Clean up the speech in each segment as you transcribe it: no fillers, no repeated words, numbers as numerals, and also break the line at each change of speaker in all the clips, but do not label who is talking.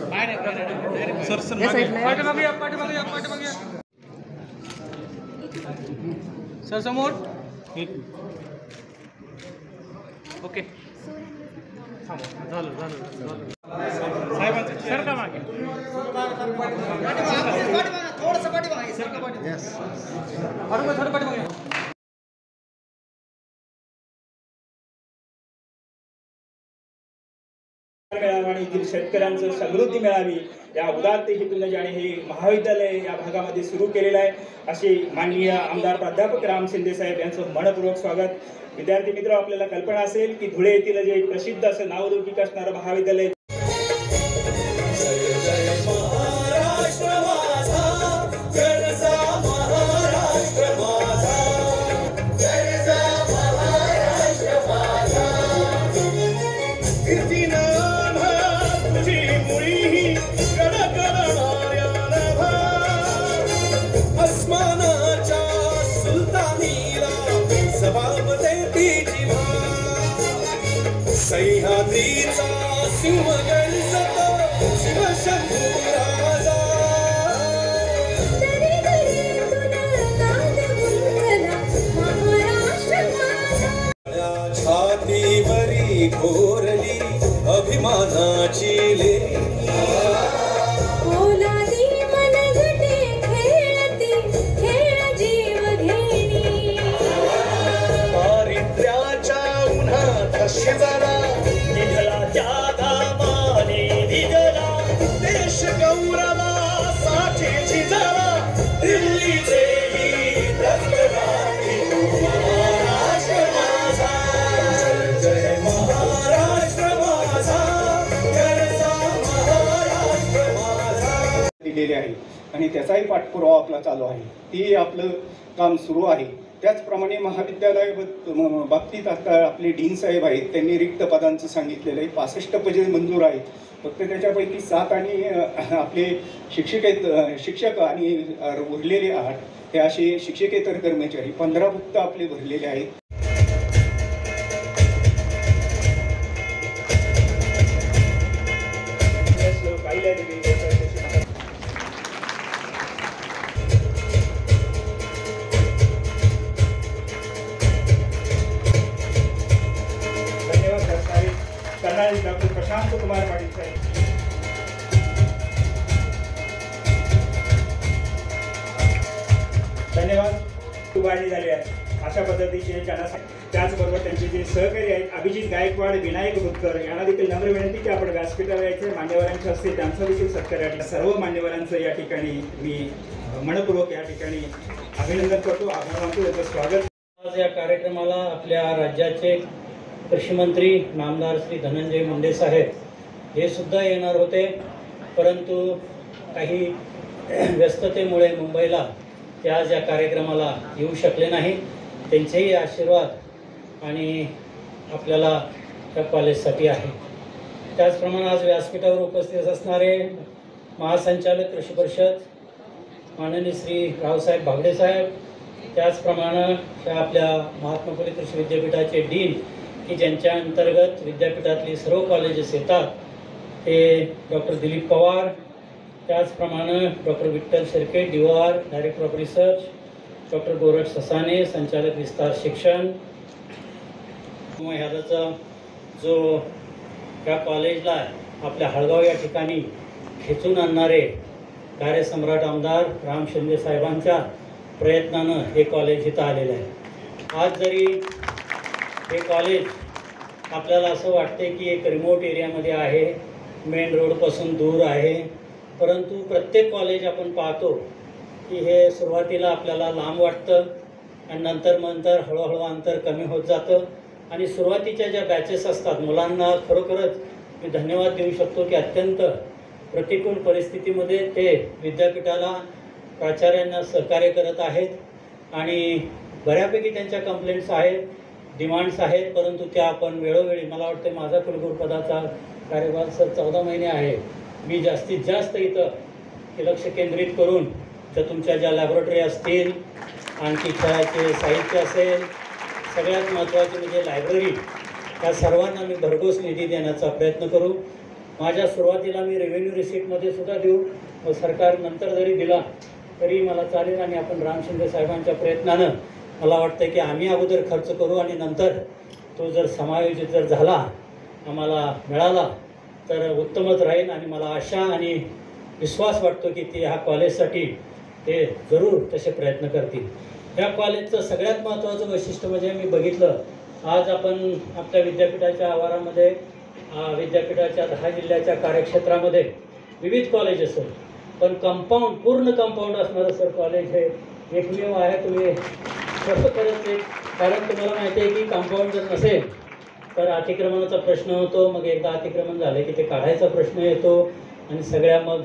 Sir sir पाठीमागे sir समोर okay झालं साहेबांचं सर का मागे थोडंसं पाठीमागे सर का पाठीमागे
आणि येथील शेतकऱ्यांचं समृद्धी मिळावी या उदात्त हेतूने ज्याने हे महाविद्यालय या भागामध्ये सुरू केलेलं आहे असे माननीय आमदार प्राध्यापक राम शिंदे साहेब यांचं मनपूर्वक स्वागत. विद्यार्थी मित्र, आपल्याला कल्पना असेल की धुळे येथील जे प्रसिद्ध असं नावलौकिक असणारं महाविद्यालय सह्याद्रीचा सिंहगड शिवशंभू राजा छातीवरी घोरली अभिमानाची दिलेले आहे आणि त्याचाही पाठपुरावा आपला चालू आहे. ती आपलं काम सुरू आहे. त्याचप्रमाणे महाविद्यालय बाबतीत आता आपले डीन साहेब आहेत, त्यांनी रिक्त पदांचं सांगितलेलं आहे. 65 पदे मंजूर आहेत. फक्त त्याच्यापैकी 7 आणि आपले शिक्षक आणि उरलेले 8 हे असे शिक्षकेतर कर्मचारी 15 फक्त आपले भरलेले आहेत. डॉक्टर प्रशांत कुमार पाटील साहेब, धन्यवाद. उभारणी झाली आहे अशा पद्धतीचे त्यांना. त्याचबरोबर त्यांचे जे सहकारी आहेत अभिजित गायकवाड, विनायक भुतकर यांना देखील नम्र विनंती की आपण व्यासपीठावर यायचे. मान्यवरांचे असते त्यांचं देखील सत्कार. सर्व मान्यवरांचं या ठिकाणी मी मनपूर्वक या ठिकाणी अभिनंदन करतो, आभार मानतो, त्यांचं स्वागत.
आज या कार्यक्रमाला आपल्या राज्याचे कृषी मंत्री नामदार श्री धनंजय मुंडे साहेब हे सुद्धा येणार होते, परंतु काही व्यस्ततेमुळे मुंबईला ते आज या कार्यक्रमाला येऊ शकले नाही. त्यांचेही आशीर्वाद आणि आपल्याला त्या कॉलेजसाठी आहे. त्याचप्रमाणे आज व्यासपीठावर उपस्थित असणारे महासंचालक कृषी परिषद माननीय श्री रावसाहेब भागडे साहेब, त्याचप्रमाणे आपल्या महात्मा फुले कृषी विद्यापीठाचे डीन की ज्यांच्या अंतर्गत विद्यापीठातली सर्व कॉलेजेस येतात ते डॉक्टर दिलीप पवार, त्याचप्रमाणे doctor Vitthal Shirke DOR director of research, doctor Gorakh Sasane संचालक विस्तार शिक्षण. ह्याचा जो या कॉलेजला आपल्या हळगाव या ठिकाणी खेचून आणणारे कार्यसम्राट आमदार राम शिंदे साहेबांच्या प्रयत्नानं हे कॉलेज इथं आलेलं आहे. आज जरी हे कॉलेज आपल्याला असं वाटते की एक रिमोट एरियामध्ये आहे, मेन रोडपासून दूर आहे, परंतु प्रत्येक कॉलेज आपण पाहतो की हे सुरुवातीला आपल्याला लांब वाटतं आणि नंतर हळूहळू अंतर कमी होत जातं. आणि सुरुवातीच्या ज्या बॅचेस असतात मुलांना खरोखरच मी धन्यवाद देऊ शकतो की अत्यंत प्रतिकूल परिस्थितीमध्ये ते विद्यापीठाला प्राचार्यांना सहकार्य करत आहेत आणि बऱ्यापैकी त्यांच्या कंप्लेंट्स आहेत, डिमांड्स आहेत, परंतु त्या आपण वेळोवेळी, मला वाटते माझा कुलगुरुपदाचा कार्यकाळ सर 14 महिने आहे, मी जास्तीत जास्त इथं लक्ष केंद्रित करून तर तुमच्या ज्या लॅबोरेटरी असतील, आणखी खेळाचे साहित्य असेल, सगळ्यात महत्त्वाचे म्हणजे लायब्ररी, त्या सर्वांना मी भरघोस निधी देण्याचा प्रयत्न करू. माझ्या सुरुवातीला मी रेव्हेन्यू रिसिप्टमध्ये सुद्धा देऊ, व सरकार नंतर जरी दिला तरी मला चालेल. आणि आपण राम शिंदे साहेबांच्या प्रयत्नानं मला वाटतं की आम्ही अगोदर खर्च करू आणि नंतर तो जर समायोजित जर झाला आम्हाला मिळाला तर उत्तमच राहील. आणि मला आशा आणि विश्वास वाटतो की ते ह्या कॉलेजसाठी ते जरूर तसे प्रयत्न करतील. ह्या कॉलेजचं सगळ्यात महत्त्वाचं वैशिष्ट्य म्हणजे मी बघितलं, आज आपण आपल्या विद्यापीठाच्या आवारामध्ये विद्यापीठाच्या 10 जिल्ह्याच्या कार्यक्षेत्रामध्ये विविध कॉलेजेस आहेत, पण कंपाऊंड पूर्ण कंपाऊंड असणारं सर कॉलेज हे एकमेव आहे. तुम्ही कसं करत एक, कारण तुम्हाला माहिती आहे की कंपाऊंड जर नसेल तर अतिक्रमणाचा प्रश्न होतो, मग एकदा अतिक्रमण झाले की ते काढायचा प्रश्न येतो आणि सगळ्या मग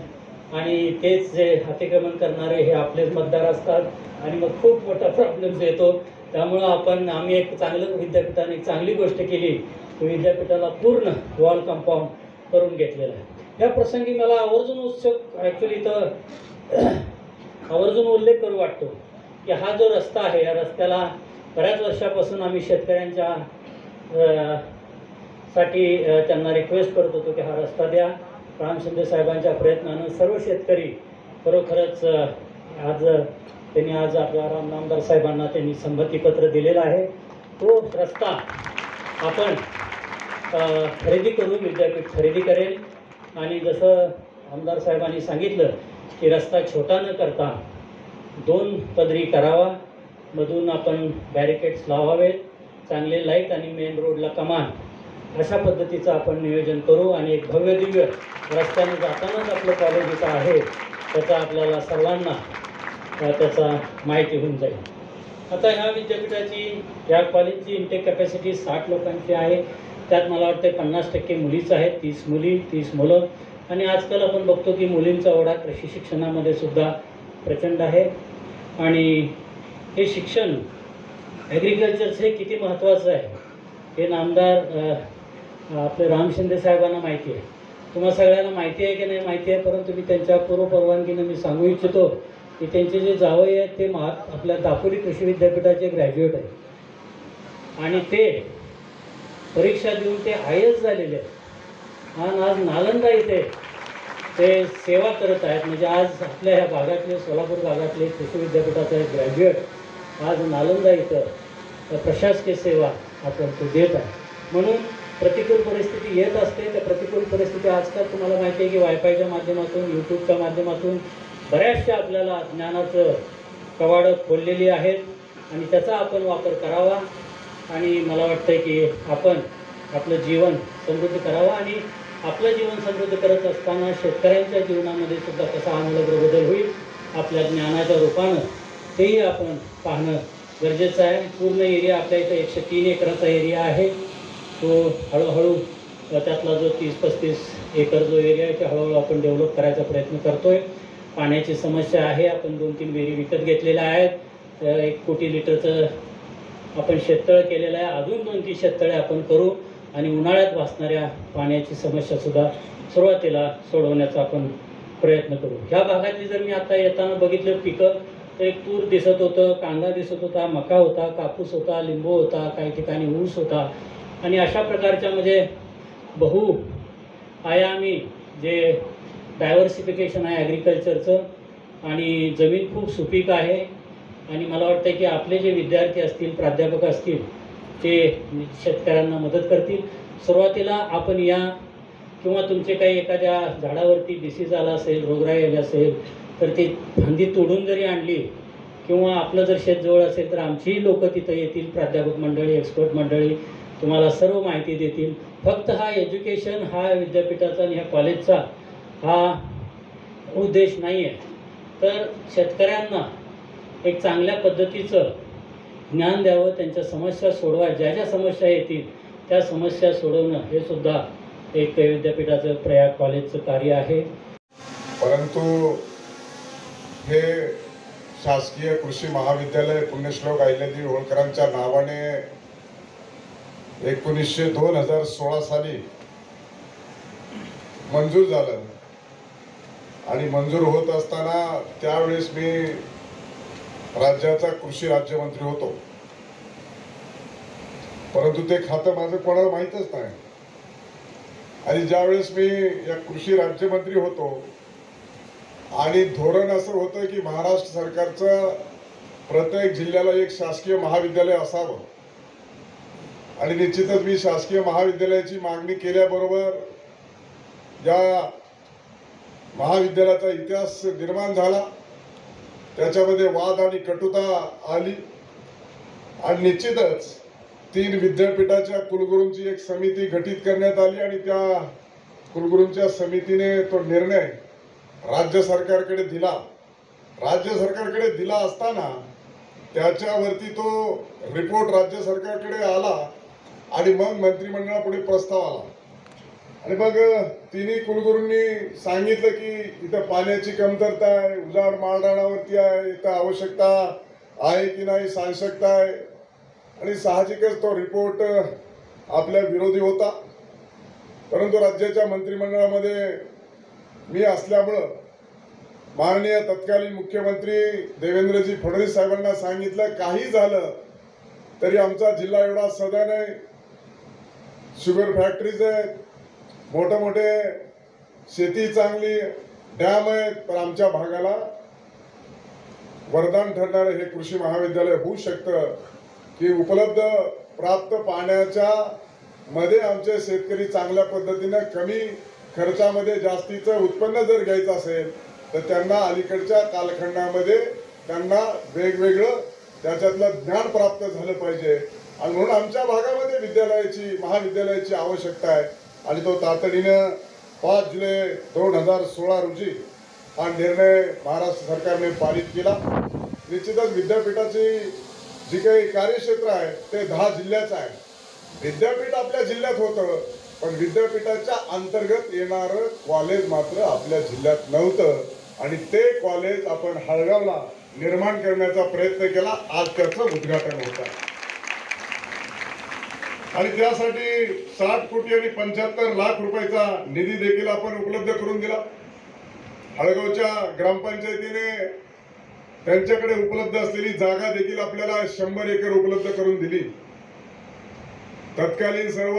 आणि तेच जे अतिक्रमण करणारे हे आपलेच मतदार असतात आणि मग खूप मोठा प्रॉब्लेम्स येतो. त्यामुळं आम्ही एक चांगलं विद्यापीठाने एक चांगली गोष्ट केली की विद्यापीठाला पूर्ण वॉल कंपाऊंड करून घेतलेलं आहे. या प्रसंगी मला आवर्जून उल्लेख करू वाटतो की हा जो रस्ता आहे या रस्त्याला बऱ्याच वर्षापासून आम्ही शेतकऱ्यांच्या साठी त्यांना रिक्वेस्ट करत होतो की हा रस्ता द्या. राम शिंदे साहेबांच्या प्रयत्नानं सर्व शेतकरी खरोखरच आज आपल्या नामदार साहेबांना त्यांनी संमतीपत्र दिलेलं आहे. तो रस्ता आपण खरेदी करू, विद्यापीठ खरेदी करेल. आणि जसं आमदार साहेबांनी सांगितलं की रस्ता छोटा न करता 2 पदरी करावा, मधून आपण बॅरिकेड्स लावावेत, चांगले लाईट आणि मेन रोडला कमान, अशा पद्धतीचं आपण नियोजन करू. आणि एक भव्य दिव्य रस्त्याने जातानाच आपलं कॉलेज इथं आहे त्याचा आपल्याला सर्वांना त्याचा माहिती होऊन जाईल. आता ह्या विद्यापीठाची ह्या कॉलेजची इंटेक कॅपॅसिटी 60 लोकांची आहे. त्यात मला वाटतं 50% मुलीच आहेत, 30 मुली 30 मुलं. आणि आजकाल आपण बघतो की मुलींचा ओढा कृषी शिक्षणामध्ये सुद्धा प्रचंड आहे. आणि हे शिक्षण ॲग्रिकल्चरचं हे किती महत्त्वाचं आहे हे नामदार आपले राम शिंदे साहेबांना माहिती आहे. तुम्हाला सगळ्यांना माहिती आहे की नाही माहिती आहे, परंतु मी त्यांच्या पूर्वपरवानगीनं मी सांगू इच्छितो की त्यांचे जे जावई आहेत ते आपल्या दापोली कृषी विद्यापीठाचे ग्रॅज्युएट आहेत आणि ते परीक्षा देऊन ते IAS झालेले आहेत. आणि आज नालंदा इथे ते सेवा करत आहेत. म्हणजे आज आपल्या ह्या भागातले सोलापूर भागातले कृषी विद्यापीठाचा एक ग्रॅज्युएट आज नालंदा इथं प्रशासकीय सेवा आपण तो देत आहे. म्हणून प्रतिकूल परिस्थिती येत असते. त्या प्रतिकूल परिस्थिती आजकाल तुम्हाला माहिती आहे की वायफायच्या माध्यमातून, यूट्यूबच्या माध्यमातून बऱ्याचशा आपल्याला ज्ञानाचं कवाडं खोललेली आहेत आणि त्याचा आपण वापर करावा. आणि मला वाटतं की आपण आपलं जीवन समृद्ध करावं. आणि आपलं जीवन समृद्ध करत असताना शेतकऱ्यांच्या जीवनामध्ये सुद्धा कसा आमूलाग्र बदल होईल आपल्या ज्ञानाच्या रूपानं तेही आपण पाहणं गरजेचं आहे. पूर्ण एरिया आपल्या इथं 103 एकराचा एरिया आहे. तो हळूहळू त्यातला जो 30-35 एकर जो एरिया आहे ते हळूहळू आपण डेव्हलप करायचा प्रयत्न करतो आहे. पाण्याची समस्या आहे. आपण 2-3 विहिरी विकत घेतलेल्या आहेत. 1 कोटी लिटरचं आपण शेततळं केलेलं आहे. अजून 2-3 शेततळे आपण करू आणि उन्हाळ्यात भासणाऱ्या पाण्याची समस्यासुद्धा सुरुवातीला सोडवण्याचा आपण प्रयत्न करू. ह्या भागातली जर मी आता येताना बघितलं पिकं तर एक तूर दिसत होतं, कांदा दिसत होता, मका होता, कापूस होता, लिंबू होता, काही ठिकाणी ऊस होता. आणि अशा प्रकारच्या म्हणजे बहुआयामी जे डायव्हर्सिफिकेशन आहे ॲग्रिकल्चरचं. आणि जमीन खूप सुपीक आहे. आणि मला वाटतं की आपले जे विद्यार्थी असतील, प्राध्यापक असतील ते शेतकऱ्यांना मदत करतील. सुरुवातीला आपण या किंवा तुमचे काही एखाद्या झाडावरती डिसीज आला असेल, रोगराई आली असेल तर ती फांदी तोडून जरी आणली किंवा आपलं जर शेत जवळ असेल तर आमचीही लोकं तिथं येतील, प्राध्यापक मंडळी, एक्सपर्ट मंडळी तुम्हाला सर्व माहिती देतील. फक्त हा एज्युकेशन हा विद्यापीठाचा आणि ह्या कॉलेजचा हा उद्देश नाही आहे, तर शेतकऱ्यांना एक चांगल्या पद्धतीचं ज्ञान द्यावं, त्यांच्या समस्या सोडवा, ज्या ज्या समस्या येतील त्या समस्या सोडवणं हे सुद्धा एक विद्यापीठाचं प्रयाग कॉलेजचं कार्य आहे.
परंतु हे शासकीय कृषी महाविद्यालय पुण्यश्लोक अहिल्यादेवी होळकरांच्या नावाने 2016 साली मंजूर झालं. आणि मंजूर होत असताना त्यावेळेस मी राज्याचा कृषी राज्यमंत्री होतो, परंतु ते खातं माझं कोणाला माहीतच नाही. आणि ज्यावेळेस मी या कृषी राज्यमंत्री होतो आणि धोरण असं होतं की महाराष्ट्र सरकारचं प्रत्येक जिल्ह्याला एक शासकीय महाविद्यालय असावं आणि निश्चितच मी शासकीय महाविद्यालयाची मागणी केल्याबरोबर या महाविद्यालयाचा इतिहास निर्माण झाला, त्याच्यामध्ये वाद आणि कटुता आली आणि निश्चितच 3 विद्यापीठाच्या कुलगुरूंची एक समिती गठीत करण्यात आली आणि त्या कुलगुरूंच्या समितीने तो निर्णय राज्य सरकारकडे दिला. राज्य सरकारकडे दिला असताना त्याच्यावरती तो रिपोर्ट राज्य सरकारकडे आला आणि मग मंत्रिमंडळापुढे प्रस्ताव आला आणि मग तिन्ही कुलगुरूंनी सांगितलं की इथं पाण्याची कमतरता आहे, उजाड माळरानावरती आहे, इथं आवश्यकता आहे की नाही सांगता आहे आणि साहजिकच तो रिपोर्ट आपल्या विरोधी होता. परंतु राज्याच्या मंत्रिमंडळामध्ये मी असल्यामुळं माननीय तत्कालीन मुख्यमंत्री देवेंद्रजी फडणवीस साहेबांना सांगितलं काही झालं तरी आमचा जिल्हा एवढा सदन आहे, शुगर फॅक्टरीज आहेत, मोठे मोठे शेती चांगली, डॅम आहेत, पण आमच्या भागाला वरदान ठरणारं हे कृषी महाविद्यालय होऊ शकतं की उपलब्ध प्राप्त पाण्याच्या मध्ये आमचे शेतकरी चांगल्या पद्धतीने कमी खर्चामध्ये जास्तीचं उत्पन्न जर घ्यायचं असेल तर त्यांना अलीकडच्या कालखंडामध्ये त्यांना वेगवेगळं त्याच्यातलं ज्ञान प्राप्त झालं पाहिजे आणि म्हणून आमच्या भागामध्ये महाविद्यालयाची आवश्यकता आहे आणि तो तातडीनं 5 जुलै 2016 रोजी हा निर्णय महाराष्ट्र सरकारने पारित केला. निश्चितच विद्यापीठाची जी काही कार्यक्षेत्र आहे ते 10 जिल्ह्याचं आहे. विद्यापीठ आपल्या जिल्ह्यात होतं पण विद्यापीठाच्या अंतर्गत येणारं कॉलेज मात्र आपल्या जिल्ह्यात नव्हतं आणि ते कॉलेज आपण हळगावला निर्माण करण्याचा प्रयत्न केला. आज त्याचं उद्घाटन होत आहे आणि त्यासाठी 60 कोटी आणि 75 लाख रुपयाचा निधी देखील आपण उपलब्ध करून दिला. हळगावच्या ग्रामपंचायतीने त्यांच्याकडे उपलब्ध असलेली जागा देखील आपल्याला 100 एकर उपलब्ध करून दिली. तत्कालीन सर्व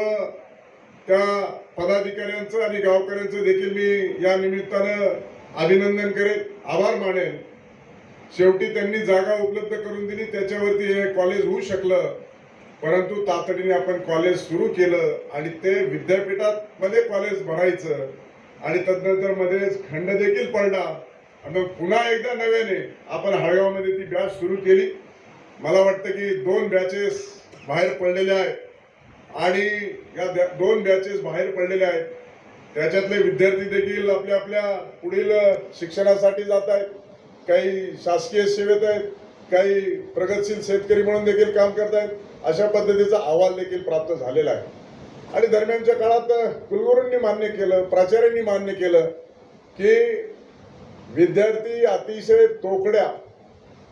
त्या पदाधिकाऱ्यांचं आणि गावकऱ्यांचं देखील मी या निमित्तानं अभिनंदन करेन, आभार मानेन. शेवटी त्यांनी जागा उपलब्ध करून दिली, त्याच्यावरती हे कॉलेज होऊ शकलं. परंतु तातडीने आपण कॉलेज सुरू केलं आणि ते विद्यापीठामध्ये कॉलेज भरायचं आणि तदनंतर मध्येच खंड देखील पडला आणि पुन्हा एकदा नव्याने आपण हळगावमध्ये ती बॅच सुरू केली. मला वाटतं की 2 बॅचेस बाहेर पडलेल्या आहेत आणि या 2 बॅचेस बाहेर पडलेल्या आहेत. त्याच्यातले विद्यार्थी देखील आपल्या आपल्या पुढील शिक्षणासाठी जात आहेत, काही शासकीय सेवेत आहेत, काही प्रगतशील शेतकरी म्हणून देखील काम करत आहेत. अशा पद्धतीचा अहवाल देखील प्राप्त झालेला आहे आणि दरम्यानच्या काळात कुलगुरूंनी मान्य केलं, प्राचार्यांनी मान्य केलं की विद्यार्थी अतिशय तोकड्या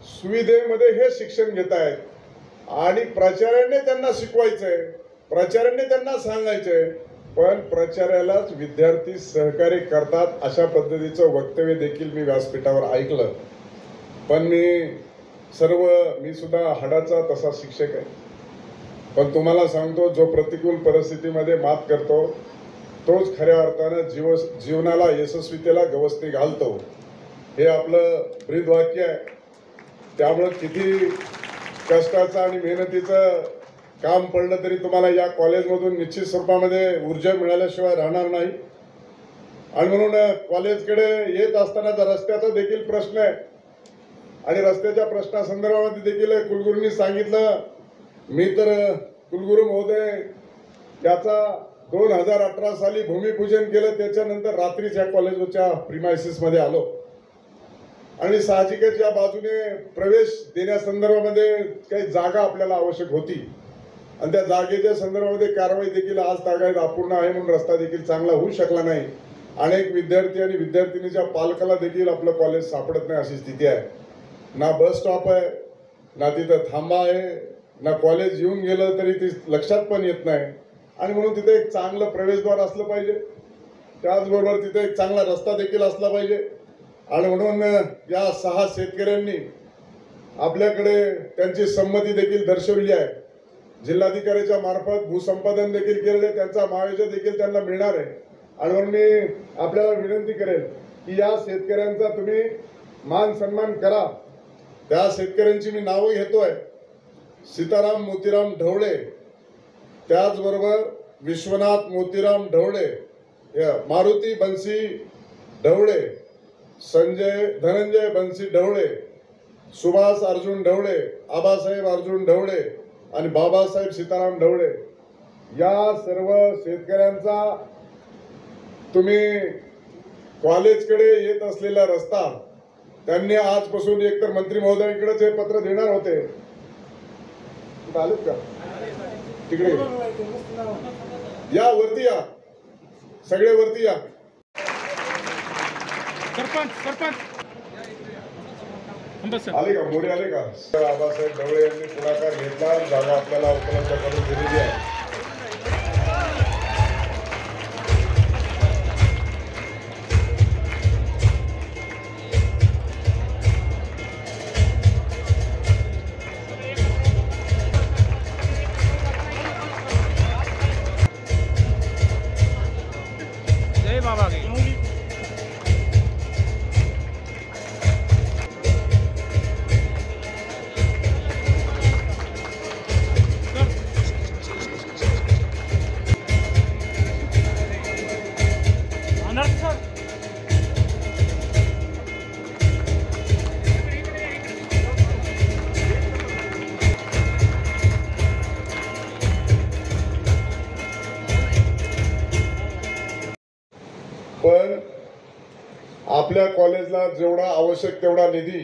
सुविधेमध्ये हे शिक्षण घेत आहेत आणि प्राचार्यांनी त्यांना शिकवायचंय, प्राचार्यांनी त्यांना सांगायचंय, पण प्राचार्यालाच विद्यार्थी सहकार्य करतात अशा पद्धतीचं वक्तव्य देखील मी व्यासपीठावर ऐकलं. पण मी सुद्धा हाडाचा तसा शिक्षक आहे. पण तुम्हाला सांगतो, जो प्रतिकूल परिस्थितीमध्ये मात करतो तोच खऱ्या अर्थानं जीवनाला यशस्वीतेला गवसणी घालतो, हे आपलं ब्रीदवाक्य आहे. त्यामुळं किती कष्टाचं आणि मेहनतीचं काम पडलं तरी तुम्हाला या कॉलेजमधून निश्चित स्वरूपामध्ये ऊर्जा मिळाल्याशिवाय राहणार नाही. आणि म्हणून कॉलेजकडे येत असतानाचा रस्त्याचा देखील प्रश्न आहे आणि रस्त्याच्या प्रश्नासंदर्भामध्ये देखील कुलगुरूंनी सांगितलं. मी तर कुलगुरू महोदय याचा 2018 साली भूमिपूजन केलं, त्याच्यानंतर रात्रीच या कॉलेजच्या प्रिमायसिसमध्ये आलो आणि साहजिकच या बाजूने प्रवेश देण्यासंदर्भामध्ये काही जागा आपल्याला आवश्यक होती आणि त्या जागेच्या संदर्भामध्ये कारवाई देखील आज तागायत अपूर्ण आहे म्हणून रस्ता देखील चांगला होऊ शकला नाही. अनेक विद्यार्थी आणि विद्यार्थिनीच्या पालकाला देखील आपलं कॉलेज सापडत नाही अशी स्थिती आहे. ना बस स्टॉप आहे, ना तिथं थांबा आहे, ना कॉलेज येऊन गेलं तरी ती लक्षात पण येत नाही आणि म्हणून तिथे एक चांगलं प्रवेशद्वार असलं पाहिजे, त्याचबरोबर तिथे एक चांगला रस्ता देखील असला पाहिजे. आणि म्हणून या 6 शेतकऱ्यांनी आपल्याकडे त्यांची संमती देखील दर्शवली आहे जिल्हाधिकाऱ्याच्या मार्फत भूसंपादन देखील केलेले, त्यांचा महाविजा देखील त्यांना मिळणार आहे. आणि म्हणून मी आपल्याला विनंती करेल की या शेतकऱ्यांचा तुम्ही मान सन्मान करा. त्या शेतकऱ्यांची मी नावं घेतोय: सीताराम मोतीराम ढवळे, त्याचबरोबर विश्वनाथ मोतीराम ढवळे, मारुती बन्सी ढवळे, धनंजय बन्सी ढवळे, सुभाष अर्जुन ढवळे, आबासाहेब अर्जुन ढवळे आणि बाबासाहेब सीताराम ढवळे. या सर्व शेतकऱ्यांचा तुम्ही कॉलेजकडे येत असलेला रस्ता त्यांनी आजपासून एकतर मंत्री महोदयांकडेच हे पत्र देणार होते. आलेत का तिकडे? या वरती या, सगळे वरती या. आले का? मोरे आले का? आबासाहेब ढवळे यांनी पुढाकार घेतला, जागा आपल्याला उपलब्ध करून दिलेली आहे.
जय बाबा की.
पण आपल्या कॉलेजला जेवढा आवश्यक तेवढा निधी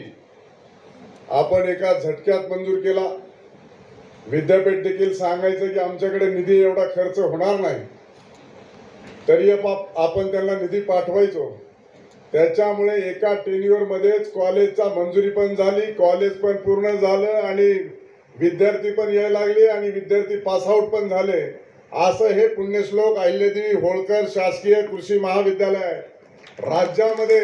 आपण एका झटक्यात मंजूर केला. विद्यापीठ देखील सांगायचं की आमच्याकडे निधी एवढा खर्च होणार नाही, तरी आपण त्यांना निधी पाठवायचो. त्याच्यामुळे एका टेन्युअर मध्येच कॉलेजचा मंजुरी पण झाली, कॉलेज पण पूर्ण झालं आणि विद्यार्थी पण यायला लागले आणि विद्यार्थी पासआउट पण झाले. असं हे पुण्यश्लोक अहिल्यादेवी होळकर शासकीय कृषी महाविद्यालय राज्यामध्ये.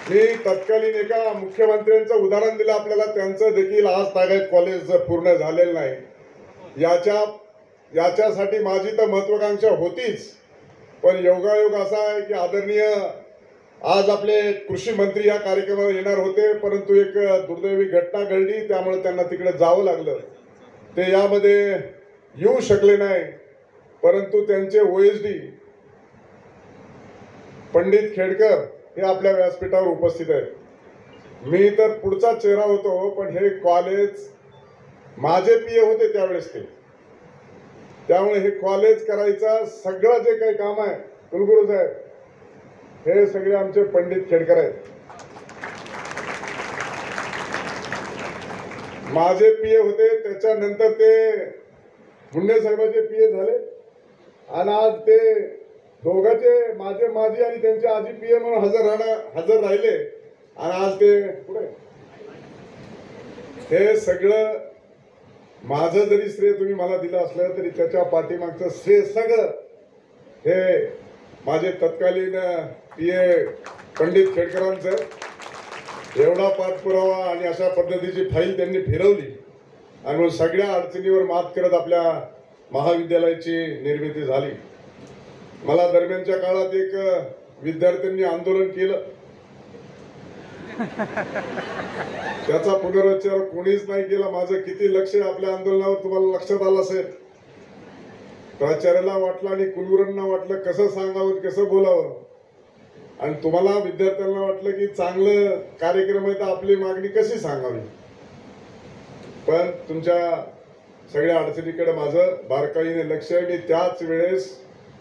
मी तत्कालीन एका मुख्यमंत्र्यांचं उदाहरण दिलं आपल्याला, त्यांचं देखील आज तागायत कॉलेज पूर्ण झालेलं नाही. याच्यासाठी माझी तर महत्वाकांक्षा होतीच, पण योगायोग असा आहे की आदरणीय आज आपले कृषी मंत्री या कार्यक्रमाला येणार होते, परंतु एक दुर्दैवी घटना घडली, त्यामुळे त्यांना तिकडे जावं लागलं. ते यामध्ये येऊ शकले नाही, परंतु त्यांचे OSD पंडित खेडकर हे आपल्या व्यासपीठावर उपस्थित आहेत. मी तर पुढचा चेहरा होतो, पण हे कॉलेज माझे PA होते त्यावेळेस ते. त्यामुळे हे कॉलेज करायचं सगळं जे काही काम आहे, कुलगुरू साहेब, हे सगळे आमचे पंडित खेडकर आहेत. माझे PA होते, त्याच्यानंतर ते मुंडे साहेबांचे PA झाले आणि आज ते दोघांचे माझी आणि त्यांचे आजी PA म्हणून हजर राहिले आणि आज ते पुढे. हे सगळं माझं जरी श्रेय तुम्ही मला दिलं असलं तरी त्याच्या पाठीमागचं श्रेय सगळं हे माझे तत्कालीन PA पंडित खेडकरांचं. एवढा पाठपुरावा आणि अशा पद्धतीची फाईल त्यांनी फिरवली आणि मग सगळ्या अडचणीवर मात करत आपल्या महाविद्यालयाची निर्मिती झाली. मला दरम्यानच्या काळात एक विद्यार्थ्यांनी आंदोलन केलं, त्याचा पुनरुच्चार कोणीच नाही केला. माझं किती लक्ष आपल्या आंदोलनावर तुम्हाला लक्षात आलं असेल. प्राचार्याला वाटलं आणि कुलगुरूंना वाटलं कसं सांगावं कसं बोलावं, आणि तुम्हाला विद्यार्थ्यांना वाटलं की चांगलं कार्यक्रम आहे तर आपली मागणी कशी सांगावी. पण तुमच्या सगळ्या अडचणीकडे माझं बारकाईने लक्ष आहे. मी त्याच वेळेस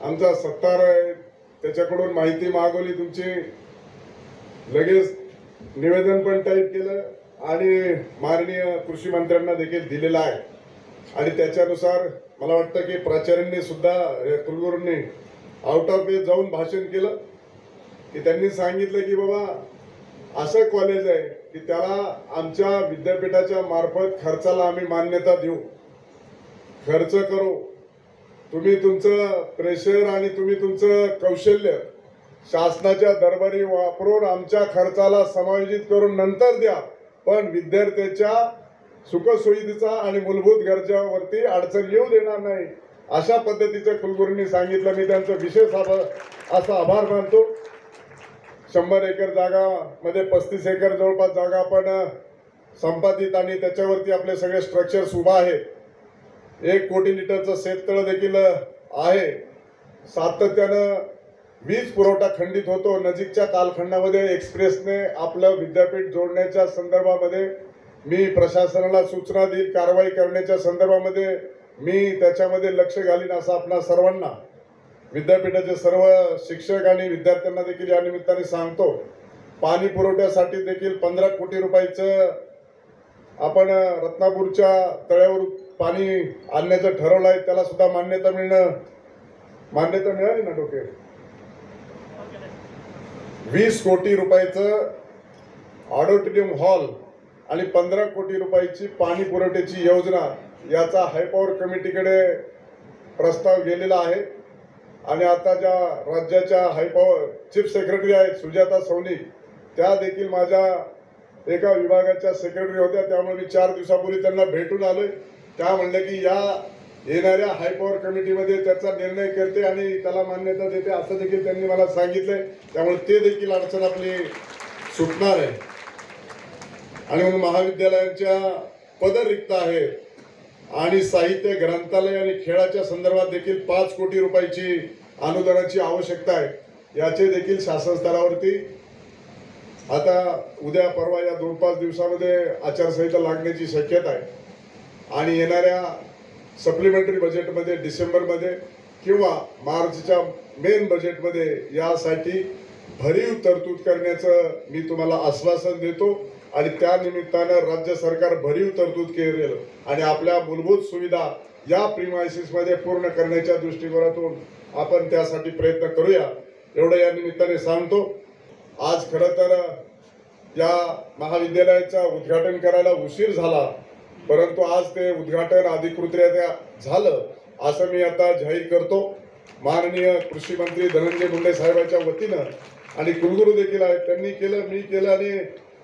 आमचा सत्तार आहे त्याच्याकडून माहिती मागवली तुमची, लगेच निवेदन पण टाईप केलं आणि माननीय कृषी मंत्र्यांना देखील दिलेलं आहे. आणि त्याच्यानुसार मला वाटतं की प्राचार्यांनी सुद्धा कुलगुरूंनी आउट ऑफ वे जाऊन भाषण केलं की त्यांनी सांगितलं की बाबा असं कॉलेज आहे की त्याला आमच्या विद्यापीठाच्या मार्फत खर्चाला आम्ही मान्यता देऊ, खर्च करू. तुम्ही तुमचं प्रेशर आणि तुम्ही तुमचं कौशल्य शासनाच्या दरबारी वापरून आमच्या खर्चाला समायोजित करून नंतर द्या, पण विद्यार्थ्याच्या सुखसुविधेचा आणि मूलभूत गरजावरती अडचण येऊ देणार नाही अशा पद्धतीचं कुलगुरूंनी सांगितलं. मी त्यांचा विशेष असा आभार मानतो. 100 एकर जागा मध्ये 35 एकर जवळपास जागा आपण संपादित आणि त्याच्यावरती आपले सगळे स्ट्रक्चर्स उभा आहेत. 1 कोटी लिटरचं शेततळ देखील आहे. सातत्यानं वीज पुरवठा खंडित होतो. नजीकच्या कालखंडामध्ये एक्सप्रेसने आपलं विद्यापीठ जोडण्याच्या संदर्भामध्ये मी प्रशासनाला सूचना देईल. कारवाई करण्याच्या संदर्भामध्ये मी त्याच्यामध्ये लक्ष घालीन असं आपणा सर्वांना, विद्यापीठाचे सर्व शिक्षक आणि विद्यार्थ्यांना देखील या निमित्ताने सांगतो. पाणी पुरवठ्यासाठी देखील 15 कोटी रुपयाचं आपण रत्नापूरच्या तळ्यावर पाणी आणण्याचं ठरवलं आहे. त्याला सुद्धा मान्यता मिळाली ना डोके. 20 कोटी रुपयाचं ऑडिटोरियम हॉल आणि 15 कोटी रुपयाची पाणी पुरवठ्याची योजना याचा हायपॉवर कमिटीकडे प्रस्ताव गेलेला आहे. आणि आता ज्या राज्याच्या हायपॉवर चीफ सेक्रेटरी आहेत सुजाता सौनी, त्या देखील माझ्या एका विभागाच्या सेक्रेटरी होत्या. त्यामुळे मी 4 दिवसापूर्वी त्यांना भेटून आलोय. त्या म्हणले की या येणाऱ्या हायपॉवर कमिटीमध्ये त्याचा निर्णय करते आणि त्याला मान्यता देते असं देखील त्यांनी मला सांगितलंय. त्यामुळे ते देखील अडचण आपली सुटणार आहे. आणि म्हणून महाविद्यालयांच्या पद रिक्त आहेत आणि साहित्य, ग्रंथालय आणि खेळाच्या संदर्भात देखील 5 कोटी रुपयाची अनुदानाची आवश्यकता आहे. याचे देखील शासन स्तरावरती आता उद्या परवा या 2-5 दिवसामध्ये आचारसंहिता लागण्याची शक्यता आहे. आणि येणाऱ्या सप्लिमेंटरी बजेटमध्ये डिसेंबरमध्ये किंवा मार्चच्या मेन बजेटमध्ये यासाठी भरीव तरतूद करण्याचं मी तुम्हाला आश्वासन देतो. आणि त्या निमित्तानं राज्य सरकार भरीव तरतूद केलेलं आणि आपल्या मूलभूत सुविधा या प्रीमायसिसमध्ये पूर्ण करण्याच्या दृष्टिकोनातून आपण त्यासाठी प्रयत्न करूया एवढं या निमित्ताने सांगतो. आज खरं तर या महाविद्यालयाचं उद्घाटन करायला उशीर झाला, परंतु आज ते उद्घाटन अधिकृतरित्या झालं असं मी आता जाहीर करतो. माननीय कृषी मंत्री धनंजय मुंडे साहेबांच्या वतीनं आणि कुलगुरू देखील आहेत, त्यांनी केलं, मी केलं आणि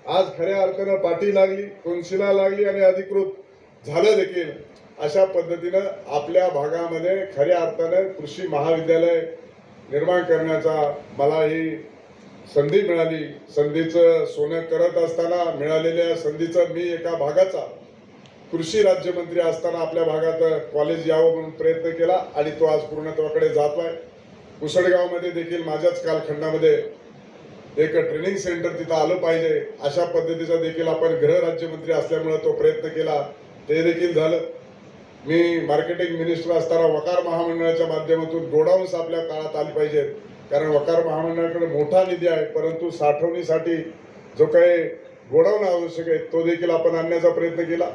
आज खऱ्या अर्थानं पाठी लागली, कोनशिला लागली आणि अधिकृत झालं देखील. अशा पद्धतीनं आपल्या भागामध्ये खऱ्या अर्थानं कृषी महाविद्यालय निर्माण करण्याचा मला ही संधी मिळाली. संधीचं सोनं करत असताना मिळालेल्या संधीचं मी एका भागाचा कृषी राज्यमंत्री असताना आपल्या भागात कॉलेज यावं म्हणून प्रयत्न केला आणि तो आज पूर्णत्वाकडे जातोय. कुसडगावमध्ये देखील माझ्याच कालखंडामध्ये एक ट्रेनिंग सेंटर तिथं आलं पाहिजे अशा पद्धतीचा देखील आपण गृह राज्यमंत्री असल्यामुळे तो प्रयत्न केला, ते देखील झालं. मी मार्केटिंग मिनिस्टर असताना वकार महामंडळाच्या माध्यमातून गोडाऊन्स आपल्या काळात आली पाहिजेत, कारण वकार महामंडळाकडे मोठा निधी आहे, परंतु साठवणीसाठी जो काही गोडाऊन आवश्यक आहे तो देखील आपण आणण्याचा प्रयत्न केला.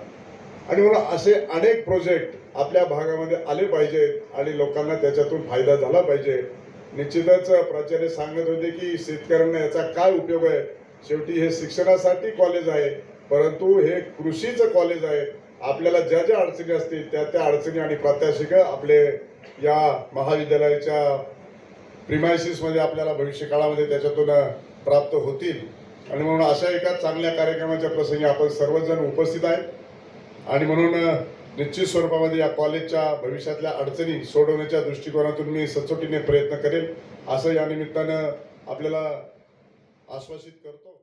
आणि म्हणून असे अनेक प्रोजेक्ट आपल्या भागामध्ये आले पाहिजेत आणि लोकांना त्याच्यातून फायदा झाला पाहिजे. निश्चितच प्राचार्य सांगत होते की शेतकऱ्यांना याचा काय उपयोग आहे. शेवटी हे शिक्षणासाठी कॉलेज आहे, परंतु हे कृषीचं कॉलेज आहे. आपल्याला ज्या ज्या अडचणी असतील त्या त्या अडचणी आणि प्रात्यक्षिक आपले या महाविद्यालयाच्या प्रिमायसिसमध्ये आपल्याला भविष्य काळामध्ये त्याच्यातून प्राप्त होतील. आणि म्हणून अशा एका चांगल्या कार्यक्रमाच्या प्रसंगी आपण सर्वजण उपस्थित आहे आणि म्हणून निश्चित स्वरूपामध्ये या कॉलेजच्या भविष्यातल्या अडचणी सोडवण्याच्या दृष्टिकोनातून मी सचोटीने प्रयत्न करेल असं या निमित्तानं आपल्याला आश्वासित करतो.